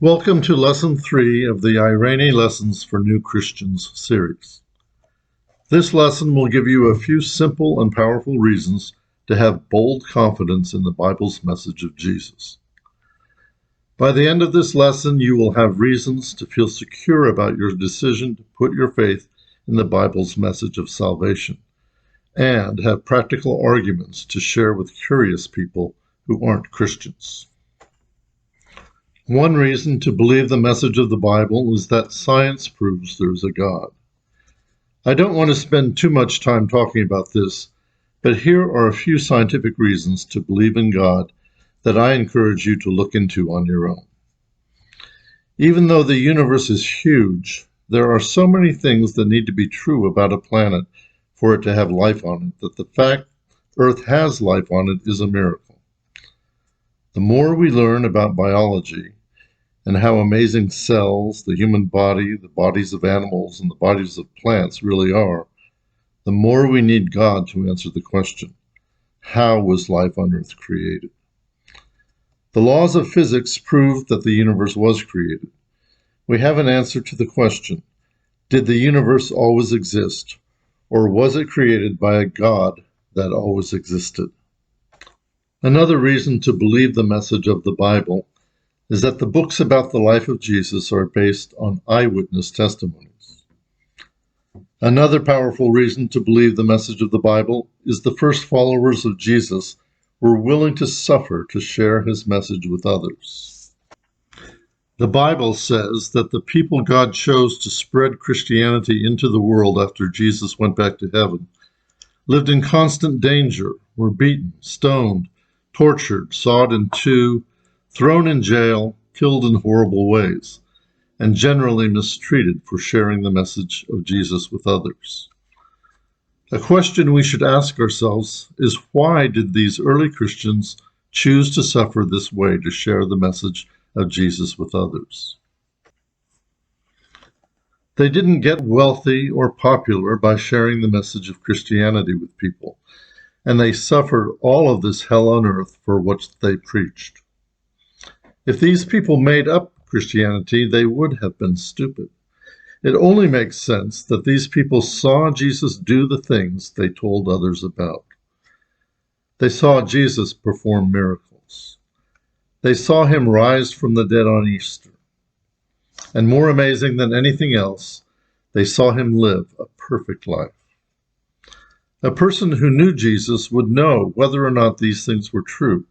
Welcome to Lesson 3 of the Eirene Lessons for New Christians series. This lesson will give you a few simple and powerful reasons to have bold confidence in the Bible's message of Jesus. By the end of this lesson, you will have reasons to feel secure about your decision to put your faith in the Bible's message of salvation, and have practical arguments to share with curious people who aren't Christians. One reason to believe the message of the Bible is that science proves there's a God. I don't want to spend too much time talking about this, but here are a few scientific reasons to believe in God that I encourage you to look into on your own. Even though the universe is huge, there are so many things that need to be true about a planet for it to have life on it that the fact Earth has life on it is a miracle. The more we learn about biology, and how amazing cells, the human body, the bodies of animals, and the bodies of plants really are, the more we need God to answer the question, how was life on Earth created? The laws of physics prove that the universe was created. We have an answer to the question, did the universe always exist, or was it created by a God that always existed? Another reason to believe the message of the Bible is that the books about the life of Jesus are based on eyewitness testimonies. Another powerful reason to believe the message of the Bible is the first followers of Jesus were willing to suffer to share his message with others. The Bible says that the people God chose to spread Christianity into the world after Jesus went back to heaven lived in constant danger, were beaten, stoned, tortured, sawed in two, thrown in jail, killed in horrible ways, and generally mistreated for sharing the message of Jesus with others. A question we should ask ourselves is, why did these early Christians choose to suffer this way to share the message of Jesus with others? They didn't get wealthy or popular by sharing the message of Christianity with people, and they suffered all of this hell on earth for what they preached. If these people made up Christianity, they would have been stupid. It only makes sense that these people saw Jesus do the things they told others about. They saw Jesus perform miracles. They saw him rise from the dead on Easter. And more amazing than anything else, they saw him live a perfect life. A person who knew Jesus would know whether or not these things were true.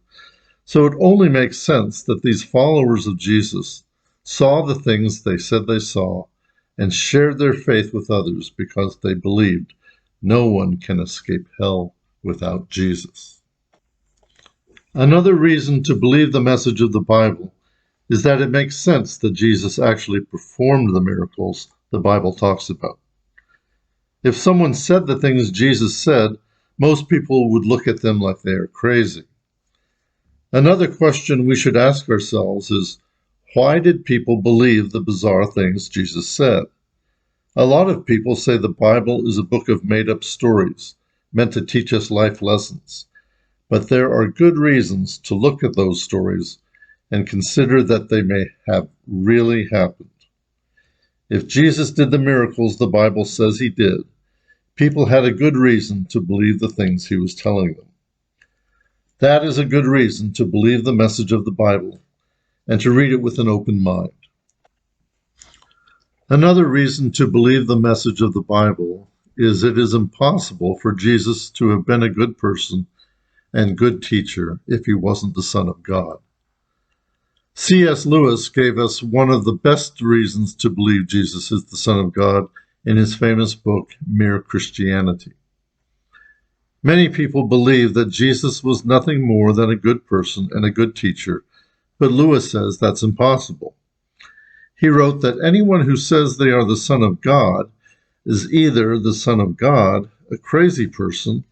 So it only makes sense that these followers of Jesus saw the things they said they saw and shared their faith with others because they believed no one can escape hell without Jesus. Another reason to believe the message of the Bible is that it makes sense that Jesus actually performed the miracles the Bible talks about. If someone said the things Jesus said, most people would look at them like they are crazy. Another question we should ask ourselves is, why did people believe the bizarre things Jesus said? A lot of people say the Bible is a book of made-up stories meant to teach us life lessons, but there are good reasons to look at those stories and consider that they may have really happened. If Jesus did the miracles the Bible says he did, people had a good reason to believe the things he was telling them. That is a good reason to believe the message of the Bible and to read it with an open mind. Another reason to believe the message of the Bible is it is impossible for Jesus to have been a good person and good teacher if he wasn't the Son of God. C.S. Lewis gave us one of the best reasons to believe Jesus is the Son of God in his famous book, Mere Christianity. Many people believe that Jesus was nothing more than a good person and a good teacher, but Lewis says that's impossible. He wrote that anyone who says they are the Son of God is either the Son of God, a crazy person,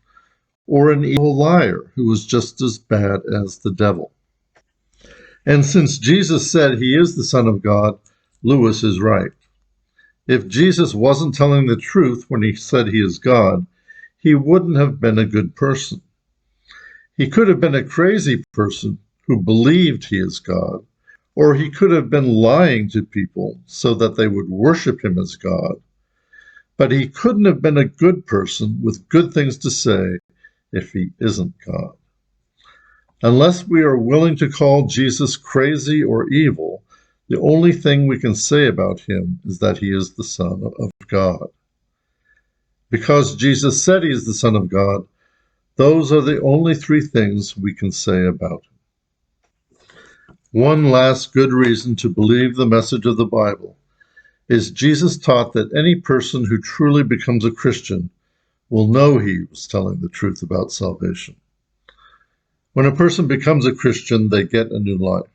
or an evil liar who is just as bad as the devil. And since Jesus said he is the Son of God, Lewis is right. If Jesus wasn't telling the truth when he said he is God, he wouldn't have been a good person. He could have been a crazy person who believed he is God, or he could have been lying to people so that they would worship him as God. But he couldn't have been a good person with good things to say if he isn't God. Unless we are willing to call Jesus crazy or evil, the only thing we can say about him is that he is the Son of God. Because Jesus said he is the Son of God, those are the only three things we can say about him. One last good reason to believe the message of the Bible is Jesus taught that any person who truly becomes a Christian will know he was telling the truth about salvation. When a person becomes a Christian, they get a new life.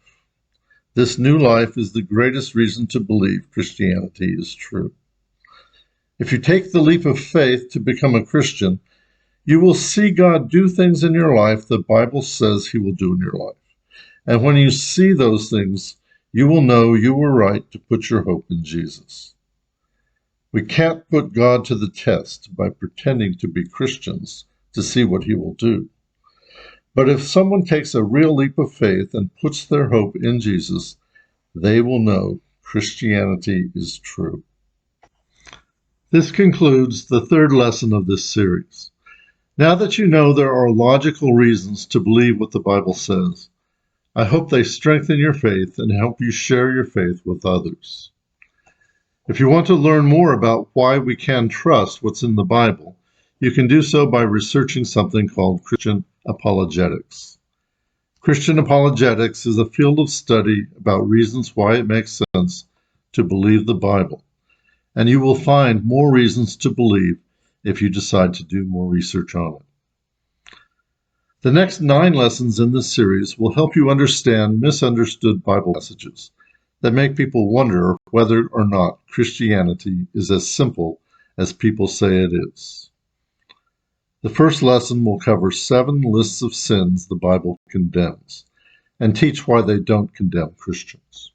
This new life is the greatest reason to believe Christianity is true. If you take the leap of faith to become a Christian, you will see God do things in your life the Bible says he will do in your life. And when you see those things, you will know you were right to put your hope in Jesus. We can't put God to the test by pretending to be Christians to see what he will do. But if someone takes a real leap of faith and puts their hope in Jesus, they will know Christianity is true. This concludes the third lesson of this series. Now that you know there are logical reasons to believe what the Bible says, I hope they strengthen your faith and help you share your faith with others. If you want to learn more about why we can trust what's in the Bible, you can do so by researching something called Christian apologetics. Christian apologetics is a field of study about reasons why it makes sense to believe the Bible, and you will find more reasons to believe if you decide to do more research on it. The next 9 lessons in this series will help you understand misunderstood Bible passages that make people wonder whether or not Christianity is as simple as people say it is. The first lesson will cover 7 lists of sins the Bible condemns and teach why they don't condemn Christians.